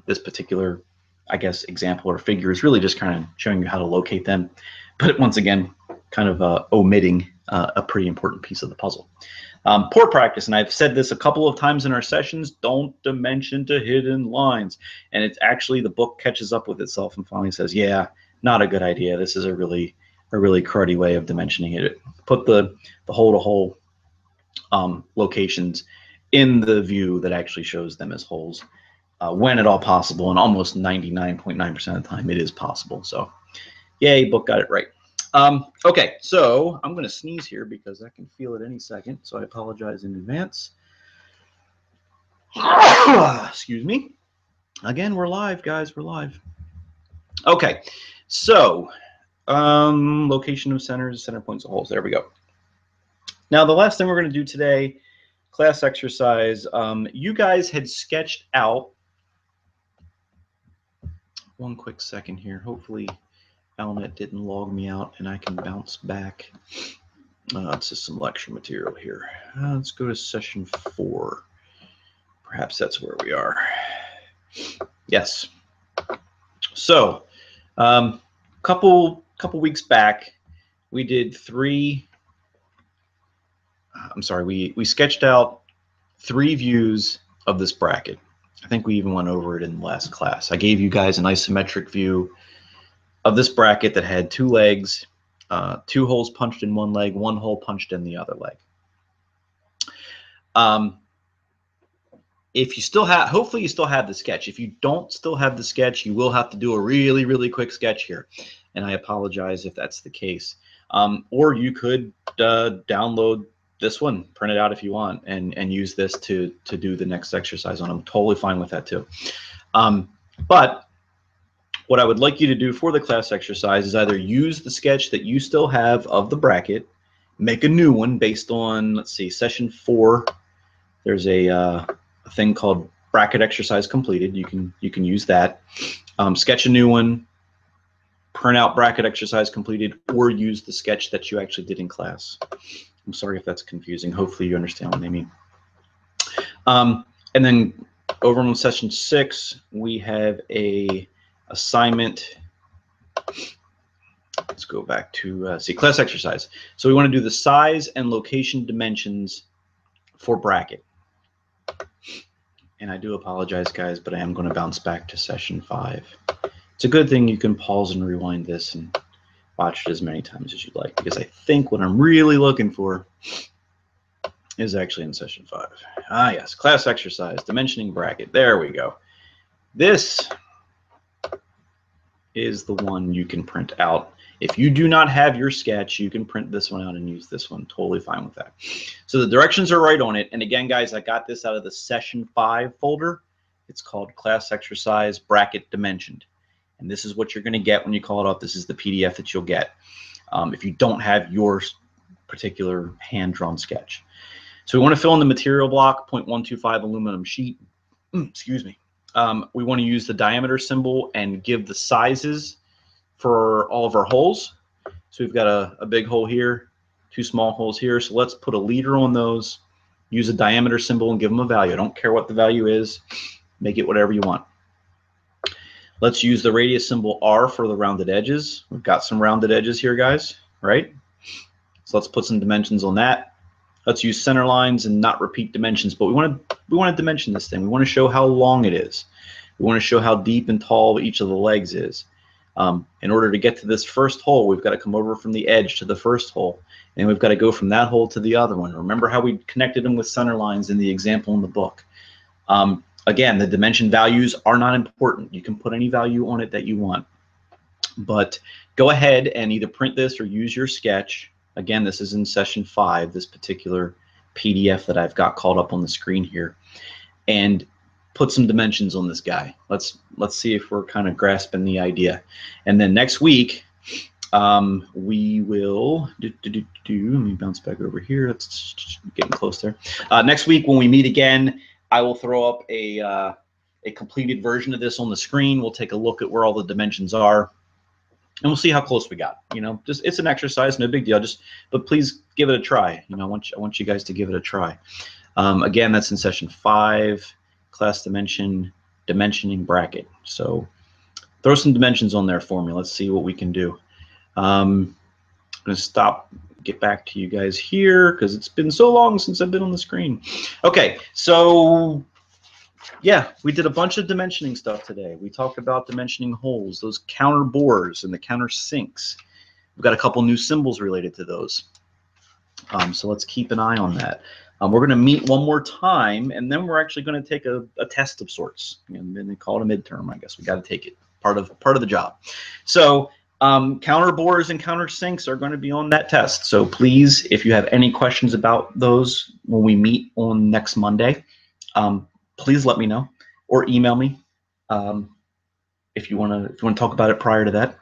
This particular I guess, example or figure is really just kind of showing you how to locate them. But once again, kind of omitting a pretty important piece of the puzzle. Poor practice, and I've said this a couple of times in our sessions, don't dimension to hidden lines. And it's actually, the book catches up with itself and finally says, yeah, not a good idea. This is a really cruddy way of dimensioning it. Put the hole-to-hole locations in the view that actually shows them as holes when at all possible, and almost 99.9% of the time it is possible. So yay, book got it right. Okay, so I'm going to sneeze here because I can feel it any second, so I apologize in advance. Excuse me. Again, we're live, guys. We're live. Okay, so location of centers, center points of holes. There we go. Now, the last thing we're going to do today, class exercise. You guys had sketched out. One quick second here. Hopefully Alnet didn't log me out and I can bounce back. It's just some lecture material here. Let's go to session 4. Perhaps that's where we are. Yes. So, couple weeks back, we did we sketched out 3 views of this bracket. I think we even went over it in the last class. I gave you guys an isometric view of this bracket that had 2 legs, 2 holes punched in one leg, 1 hole punched in the other leg. If you still have, hopefully you still have the sketch. If you don't still have the sketch, you will have to do a really quick sketch here. And I apologize if that's the case. Or you could download this one, print it out if you want, and use this to do the next exercise on. I'm totally fine with that too. But what I would like you to do for the class exercise is either use the sketch that you still have of the bracket, make a new one based on, let's see, session 4. There's a thing called bracket exercise completed. You can use that. Sketch a new one, print out bracket exercise completed, or use the sketch that you actually did in class. I'm sorry if that's confusing. Hopefully you understand what I mean. And then over on session 6, we have a assignment. Let's go back to see class exercise. So we want to do the size and location dimensions for bracket. And I do apologize, guys, but I am going to bounce back to session 5. It's a good thing you can pause and rewind this and watch it as many times as you'd like, because I think what I'm really looking for is actually in session 5. Ah, yes, class exercise, dimensioning bracket. There we go. This is the one you can print out. If you do not have your sketch, you can print this one out and use this one. Totally fine with that. So the directions are right on it. And again, guys, I got this out of the session 5 folder. It's called class exercise bracket dimensioned. And this is what you're going to get when you call it up. This is the PDF that you'll get if you don't have your particular hand-drawn sketch. So we want to fill in the material block, 0.125 aluminum sheet. Excuse me. We want to use the diameter symbol and give the sizes for all of our holes. So we've got a big hole here, 2 small holes here. So let's put a leader on those, use a diameter symbol and give them a value. I don't care what the value is. Make it whatever you want. Let's use the radius symbol R for the rounded edges. We've got some rounded edges here, guys, right? So let's put some dimensions on that. Let's use center lines and not repeat dimensions, but we want to dimension this thing. We want to show how long it is. We want to show how deep and tall each of the legs is. In order to get to this first hole, we've got to come over from the edge to the first hole, and we've got to go from that hole to the other one. Remember how we connected them with center lines in the example in the book. Again, the dimension values are not important. You can put any value on it that you want. But go ahead and either print this or use your sketch. Again, this is in session 5, this particular PDF that I've got called up on the screen here. And put some dimensions on this guy. Let's see if we're kind of grasping the idea. And then next week, we will let me bounce back over here. It's getting close there. Next week when we meet again, I will throw up a completed version of this on the screen. We'll take a look at where all the dimensions are, and we'll see how close we got. You know, just it's an exercise, no big deal. But please give it a try. You know, I want you guys to give it a try. Again, that's in session 5, class dimensioning bracket. So throw some dimensions on there for me. Let's see what we can do. I'm going to get back to you guys here because it's been so long since I've been on the screen. Okay, so yeah, we did a bunch of dimensioning stuff today. We talked about dimensioning holes, those counter bores and the counter sinks. We've got a couple new symbols related to those. So let's keep an eye on that. We're going to meet one more time, and then we're actually going to take a test of sorts. And then they call it a midterm, I guess. We got to take it. Part of the job. So counter bores and counter sinks are going to be on that test. So please, if you have any questions about those when we meet on next Monday, please let me know or email me if you want to talk about it prior to that.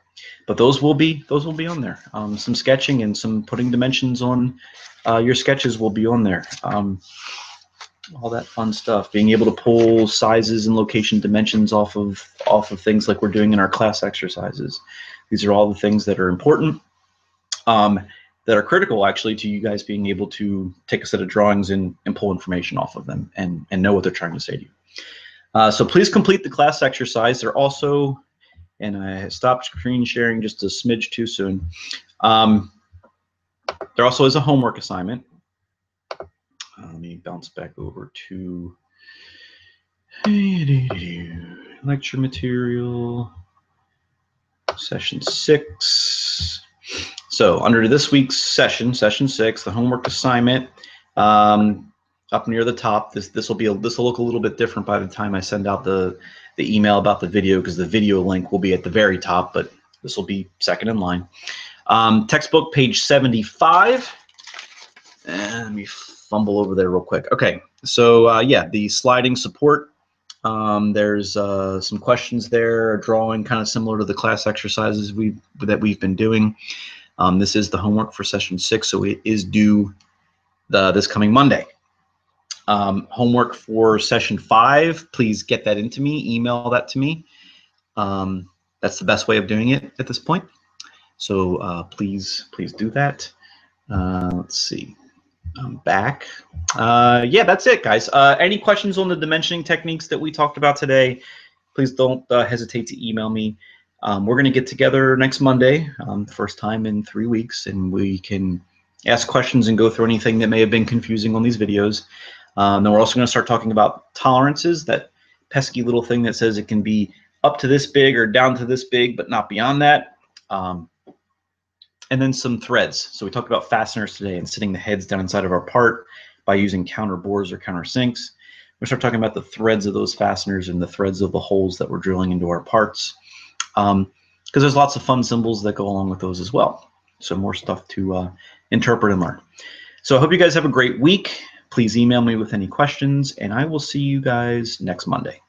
But those will be on there. Some sketching and some putting dimensions on your sketches will be on there. All that fun stuff. Being able to pull sizes and location dimensions off of things like we're doing in our class exercises. These are all the things that are important, that are critical actually to you guys being able to take a set of drawings and pull information off of them and know what they're trying to say to you. So please complete the class exercise. They're also, and I stopped screen sharing just a smidge too soon. There also is a homework assignment. Let me bounce back over to lecture material, session 6. So under this week's session 6, the homework assignment, up near the top, this will look a little bit different by the time I send out the email about the video, because the video link will be at the very top, but this will be second in line. Textbook page 75. And let me fumble over there real quick. Okay, so yeah, the sliding support. There's some questions there, a drawing kind of similar to the class exercises that we've been doing. This is the homework for session 6, so it is due this coming Monday. Homework for session 5, please get that into me, email that to me. That's the best way of doing it at this point. So please do that. Let's see. I'm back. Yeah, that's it, guys. Any questions on the dimensioning techniques that we talked about today, please don't hesitate to email me. We're going to get together next Monday, first time in 3 weeks, and we can ask questions and go through anything that may have been confusing on these videos. Then we're also going to start talking about tolerances, that pesky little thing that says it can be up to this big or down to this big, but not beyond that. And then some threads. So we talked about fasteners today and sitting the heads down inside of our part by using counter bores or counter sinks. We'll start talking about the threads of those fasteners and the threads of the holes that we're drilling into our parts. Because there's lots of fun symbols that go along with those as well. So more stuff to interpret and learn. So I hope you guys have a great week. Please email me with any questions, and I will see you guys next Monday.